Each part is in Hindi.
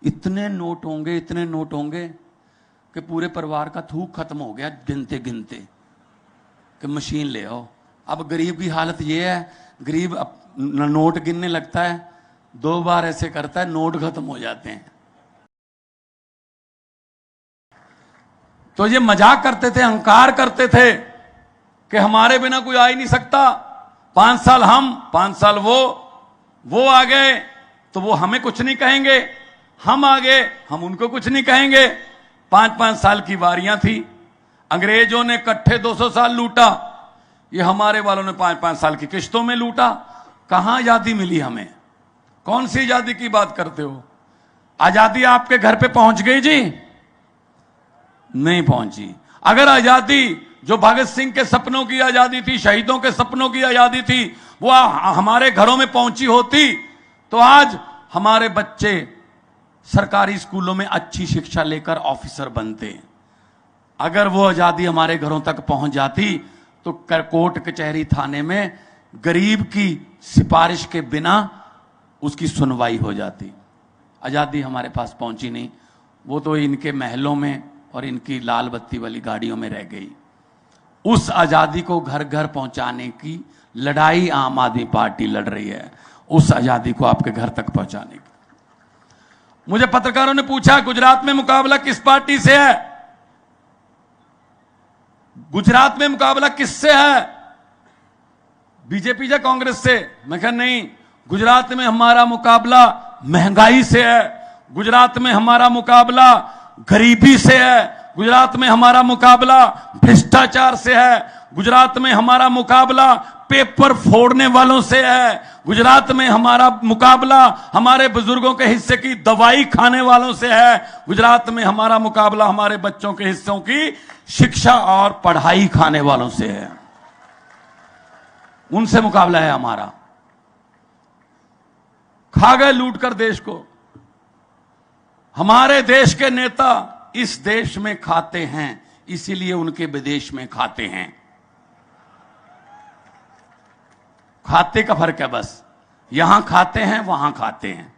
इतने नोट होंगे, इतने नोट होंगे कि पूरे परिवार का थूक खत्म हो गया गिनते गिनते कि मशीन ले आओ। अब गरीब की हालत ये है, गरीब नोट गिनने लगता है, 2 बार ऐसे करता है, नोट खत्म हो जाते हैं। तो ये मजाक करते थे, अहंकार करते थे कि हमारे बिना कोई आ ही नहीं सकता। 5 साल हम, 5 साल वो आ गए तो वो हमें कुछ नहीं कहेंगे, हम आ गए हम उनको कुछ नहीं कहेंगे। 5-5 साल की वारियां थी। अंग्रेजों ने इकट्ठे 200 साल लूटा, ये हमारे वालों ने 5-5 साल की किश्तों में लूटा। कहां आजादी मिली हमें? कौन सी आजादी की बात करते हो? आजादी आपके घर पे पहुंच गई जी? नहीं पहुंची। अगर आजादी जो भगत सिंह के सपनों की आजादी थी, शहीदों के सपनों की आजादी थी, वो हमारे घरों में पहुंची होती तो आज हमारे बच्चे सरकारी स्कूलों में अच्छी शिक्षा लेकर ऑफिसर बनते। अगर वो आजादी हमारे घरों तक पहुंच जाती तो कोर्ट कचहरी थाने में गरीब की सिफारिश के बिना उसकी सुनवाई हो जाती। आजादी हमारे पास पहुंची नहीं, वो तो इनके महलों में और इनकी लाल बत्ती वाली गाड़ियों में रह गई। उस आजादी को घर घर पहुंचाने की लड़ाई आम आदमी पार्टी लड़ रही है, उस आजादी को आपके घर तक पहुंचाने की। मुझे पत्रकारों ने पूछा गुजरात में मुकाबला किस पार्टी से है? गुजरात में मुकाबला किससे है? बीजेपी या कांग्रेस से? मैं कहा नहीं, गुजरात में हमारा मुकाबला महंगाई से है, गुजरात में हमारा मुकाबला गरीबी से है, गुजरात में हमारा मुकाबला भ्रष्टाचार से है, गुजरात में हमारा मुकाबला पेपर फोड़ने वालों से है, गुजरात में हमारा मुकाबला हमारे बुजुर्गों के हिस्से की दवाई खाने वालों से है, गुजरात में हमारा मुकाबला हमारे बच्चों के हिस्सों की शिक्षा और पढ़ाई खाने वालों से है। उनसे मुकाबला है हमारा। खा गए लूट कर देश को। हमारे देश के नेता इस देश में खाते हैं, इसीलिए उनके विदेश में खाते हैं। खाते का फर्क है बस, यहां खाते हैं वहां खाते हैं।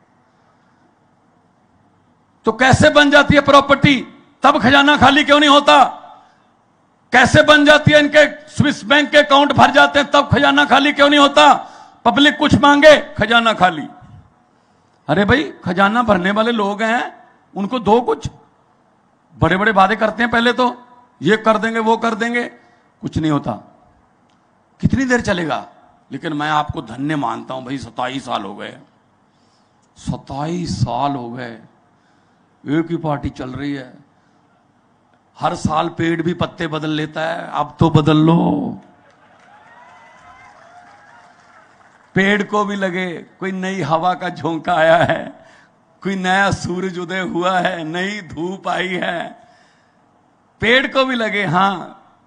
तो कैसे बन जाती है प्रॉपर्टी? तब खजाना खाली क्यों नहीं होता? कैसे बन जाती है? इनके स्विस बैंक के अकाउंट भर जाते हैं, तब खजाना खाली क्यों नहीं होता? पब्लिक कुछ मांगे, खजाना खाली। अरे भाई, खजाना भरने वाले लोग हैं, उनको दो कुछ। बड़े बड़े वादे करते हैं, पहले तो ये कर देंगे वो कर देंगे, कुछ नहीं होता। कितनी देर चलेगा? लेकिन मैं आपको धन्य मानता हूं भाई, 27 साल हो गए, 27 साल हो गए, एक ही पार्टी चल रही है। हर साल पेड़ भी पत्ते बदल लेता है, अब तो बदल लो। पेड़ को भी लगे कोई नई हवा का झोंका आया है, कोई नया सूरज उदय हुआ है, नई धूप आई है। पेड़ को भी लगे हां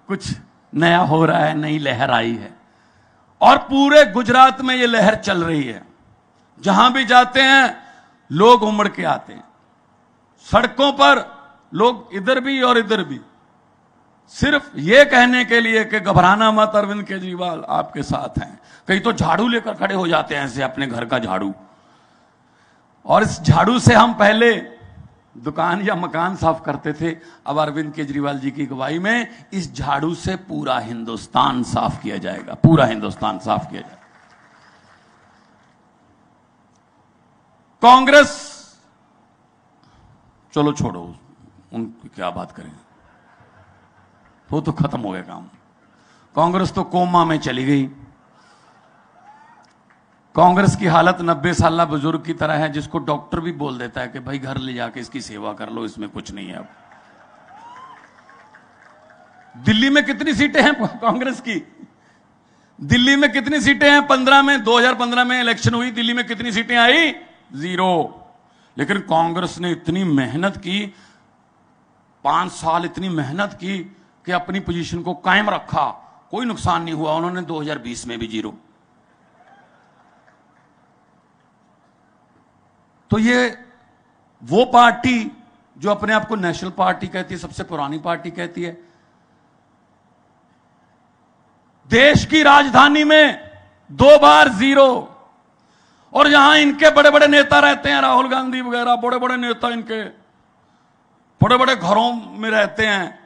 कुछ नया हो रहा है, नई लहर आई है। और पूरे गुजरात में ये लहर चल रही है। जहां भी जाते हैं लोग उमड़ के आते हैं। सड़कों पर लोग इधर भी और इधर भी, सिर्फ ये कहने के लिए कि घबराना मत, अरविंद केजरीवाल आपके साथ हैं। कई तो झाड़ू लेकर खड़े हो जाते हैं ऐसे, अपने घर का झाड़ू। और इस झाड़ू से हम पहले दुकान या मकान साफ करते थे, अब अरविंद केजरीवाल जी की अगुवाई में इस झाड़ू से पूरा हिंदुस्तान साफ किया जाएगा, पूरा हिंदुस्तान साफ किया जाएगा। कांग्रेस, चलो छोड़ो, उनकी क्या बात करें, वो तो खत्म हो गया काम। कांग्रेस तो कोमा में चली गई। कांग्रेस की हालत 90 साल बुजुर्ग की तरह है, जिसको डॉक्टर भी बोल देता है कि भाई घर ले जाके इसकी सेवा कर लो, इसमें कुछ नहीं है। अब दिल्ली में कितनी सीटें हैं कांग्रेस की? दिल्ली में कितनी सीटें हैं? 15 में, 2015 में इलेक्शन हुई, दिल्ली में कितनी सीटें आई? 0। लेकिन कांग्रेस ने इतनी मेहनत की, 5 साल इतनी मेहनत की कि अपनी पोजीशन को कायम रखा, कोई नुकसान नहीं हुआ। उन्होंने 2020 में भी 0। तो ये वो पार्टी जो अपने आप को नेशनल पार्टी कहती है, सबसे पुरानी पार्टी कहती है, देश की राजधानी में 2 बार 0, और यहां इनके बड़े बड़े नेता रहते हैं, राहुल गांधी वगैरह, बड़े बड़े नेता इनके बड़े बड़े घरों में रहते हैं।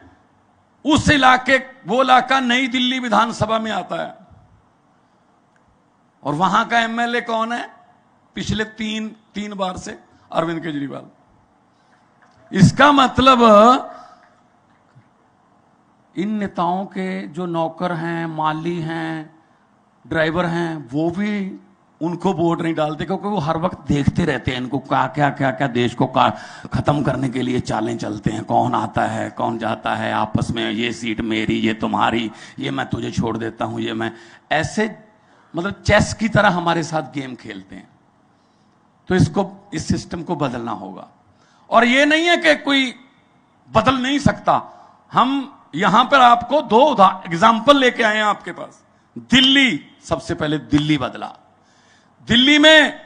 उस इलाके, वो इलाका नई दिल्ली विधानसभा में आता है, और वहां का एमएलए कौन है पिछले तीन बार से? अरविंद केजरीवाल। इसका मतलब इन नेताओं के जो नौकर हैं, माली हैं, ड्राइवर हैं, वो भी उनको वोट नहीं डालते, क्योंकि वो हर वक्त देखते रहते हैं इनको क्या देश को खत्म करने के लिए चालें चलते हैं, कौन आता है कौन जाता है, आपस में ये सीट मेरी, ये तुम्हारी, ये मैं तुझे छोड़ देता हूं, ये मैं, ऐसे मतलब चेस की तरह हमारे साथ गेम खेलते हैं। तो इस सिस्टम को बदलना होगा। और ये नहीं है कि कोई बदल नहीं सकता। हम यहां पर आपको दो एग्जाम्पल लेके आए हैं आपके पास। दिल्ली, सबसे पहले दिल्ली बदला। दिल्ली में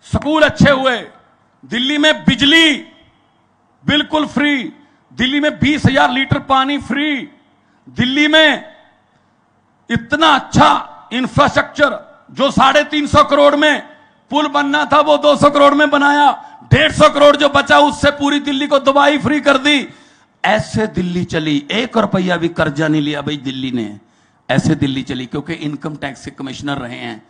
स्कूल अच्छे हुए, दिल्ली में बिजली बिल्कुल फ्री, दिल्ली में 20,000 लीटर पानी फ्री, दिल्ली में इतना अच्छा इंफ्रास्ट्रक्चर, जो 350 करोड़ में पुल बनना था वो 200 करोड़ में बनाया, 150 करोड़ जो बचा उससे पूरी दिल्ली को दवाई फ्री कर दी। ऐसे दिल्ली चली, 1 रुपया भी कर्जा नहीं लिया भाई दिल्ली ने, ऐसे दिल्ली चली, क्योंकि इनकम टैक्स के कमिश्नर रहे हैं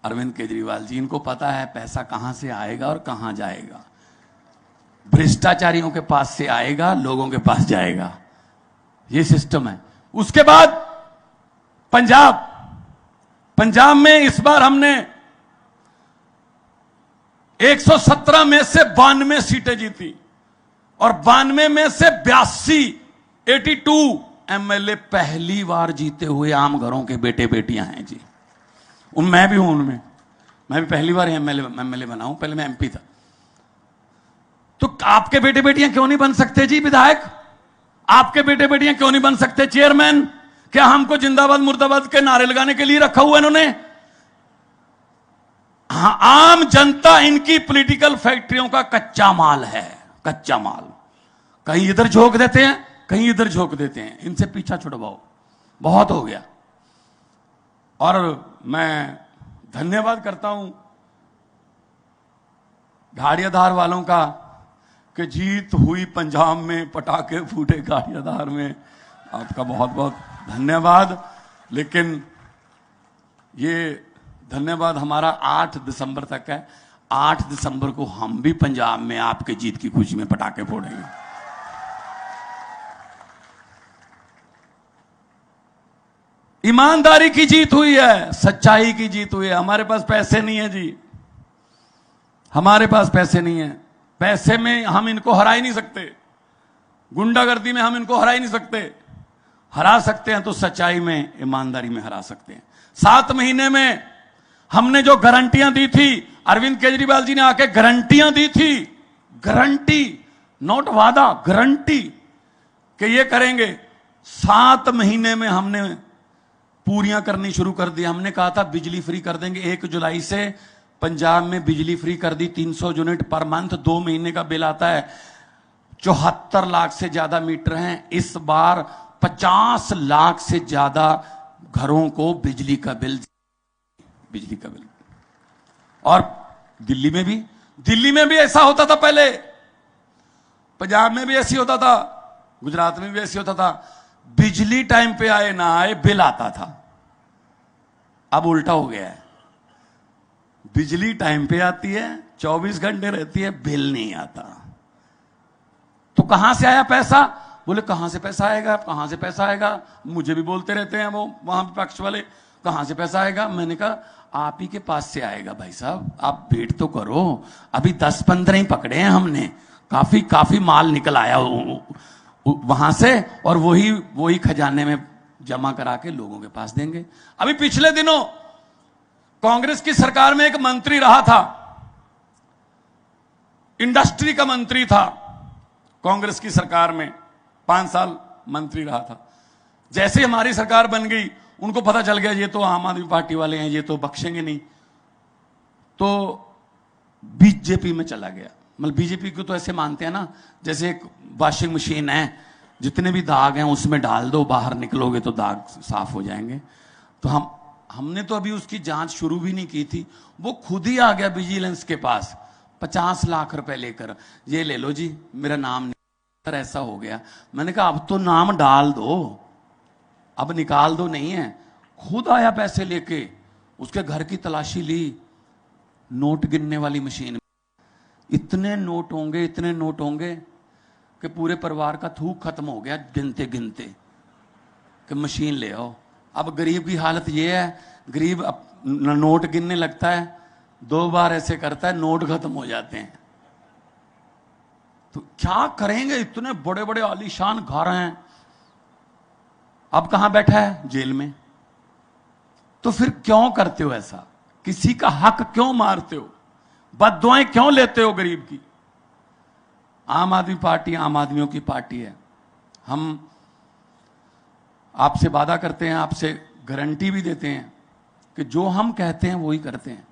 अरविंद केजरीवाल जी। इनको पता है पैसा कहां से आएगा और कहां जाएगा। भ्रष्टाचारियों के पास से आएगा, लोगों के पास जाएगा, ये सिस्टम है। उसके बाद पंजाब में इस बार हमने 117 में से 92 सीटें जीती, और 92 में से 82 एमएलए पहली बार जीते हुए आम घरों के बेटे बेटियां हैं जी। मैं भी हूं उनमें, मैं भी पहली बार एमएलए बना हूं, पहले मैं एमपी था। तो आपके बेटे बेटियां क्यों नहीं बन सकते जी विधायक? आपके बेटे बेटियां क्यों नहीं बन सकते चेयरमैन? क्या हमको जिंदाबाद मुर्दाबाद के नारे लगाने के लिए रखा हुआ इन्होंने? हाँ, आम जनता इनकी पॉलिटिकल फैक्ट्रियों का कच्चा माल है, कच्चा माल। कहीं इधर झोंक देते हैं, कहीं इधर झोंक देते हैं। इनसे पीछा छुड़वाओ, बहुत हो गया। और मैं धन्यवाद करता हूं गाड़ियाधार वालों का कि जीत हुई पंजाब में, पटाखे फूटे गाड़ियाधार में, आपका बहुत बहुत धन्यवाद। लेकिन ये धन्यवाद हमारा 8 दिसंबर तक है। 8 दिसंबर को हम भी पंजाब में आपके जीत की खुशी में पटाखे फोड़ेंगे। ईमानदारी की जीत हुई है, सच्चाई की जीत हुई है। हमारे पास पैसे नहीं है जी, हमारे पास पैसे नहीं है। पैसे में हम इनको हरा ही नहीं सकते, गुंडागर्दी में हम इनको हरा ही नहीं सकते। हरा सकते हैं तो सच्चाई में, ईमानदारी में हरा सकते हैं। 7 महीने में हमने जो गारंटियां दी थी, अरविंद केजरीवाल जी ने आके गारंटियां दी थी, गारंटी, नोट वादा, गारंटी कि ये करेंगे। 7 महीने में हमने पूरियां करनी शुरू कर दी। हमने कहा था बिजली फ्री कर देंगे, 1 जुलाई से पंजाब में बिजली फ्री कर दी, 300 यूनिट पर मंथ, 2 महीने का बिल आता है। 74 लाख से ज्यादा मीटर हैं। इस बार 50 लाख से ज्यादा घरों को बिजली का बिल। और दिल्ली में भी ऐसा होता था पहले, पंजाब में भी ऐसी होता था, गुजरात में भी ऐसी होता था। बिजली टाइम पे आए ना आए बिल आता था। अब उल्टा हो गया है, बिजली टाइम पे आती है, 24 घंटे रहती है, बिल नहीं आता। तो कहां से आया पैसा? बोले कहां से पैसा आएगा, कहां से पैसा आएगा? मुझे भी बोलते रहते हैं वो वहां विपक्ष वाले, कहां से पैसा आएगा? मैंने कहा आप ही के पास से आएगा भाई साहब, आप वेट तो करो। अभी 10-15 ही पकड़े हैं हमने, काफी माल निकल आया वहां से, और वही खजाने में जमा करा के लोगों के पास देंगे। अभी पिछले दिनों कांग्रेस की सरकार में एक मंत्री रहा था, इंडस्ट्री का मंत्री था कांग्रेस की सरकार में, 5 साल मंत्री रहा था। जैसे हमारी सरकार बन गई, उनको पता चल गया ये तो आम आदमी पार्टी वाले हैं, ये तो बख्शेंगे नहीं, तो बीजेपी में चला गया। मतलब बीजेपी को तो ऐसे मानते हैं ना, जैसे एक वॉशिंग मशीन है, जितने भी दाग हैं उसमें डाल दो, बाहर निकलोगे तो दाग साफ हो जाएंगे। तो हम हमने तो अभी उसकी जांच शुरू भी नहीं की थी, वो खुद ही आ गया विजिलेंस के पास 50 लाख रुपए लेकर, ये ले लो जी, मेरा नाम नहीं, ऐसा हो गया। मैंने कहा अब तो नाम डाल दो, अब निकाल दो, नहीं है। खुद आया पैसे लेके, उसके घर की तलाशी ली, नोट गिनने वाली मशीन, इतने नोट होंगे, इतने नोट होंगे कि पूरे परिवार का थूक खत्म हो गया गिनते गिनते, कि मशीन ले आओ। अब गरीब की हालत ये है, गरीब नोट गिनने लगता है, 2 बार ऐसे करता है, नोट खत्म हो जाते हैं। तो क्या करेंगे, इतने बड़े बड़े आलीशान घर हैं, अब कहां बैठा है, जेल में। तो फिर क्यों करते हो ऐसा, किसी का हक क्यों मारते हो, बद्दुआएं क्यों लेते हो गरीब की। आम आदमी पार्टी आम आदमियों की पार्टी है, हम आपसे वादा करते हैं, आपसे गारंटी भी देते हैं कि जो हम कहते हैं वही करते हैं।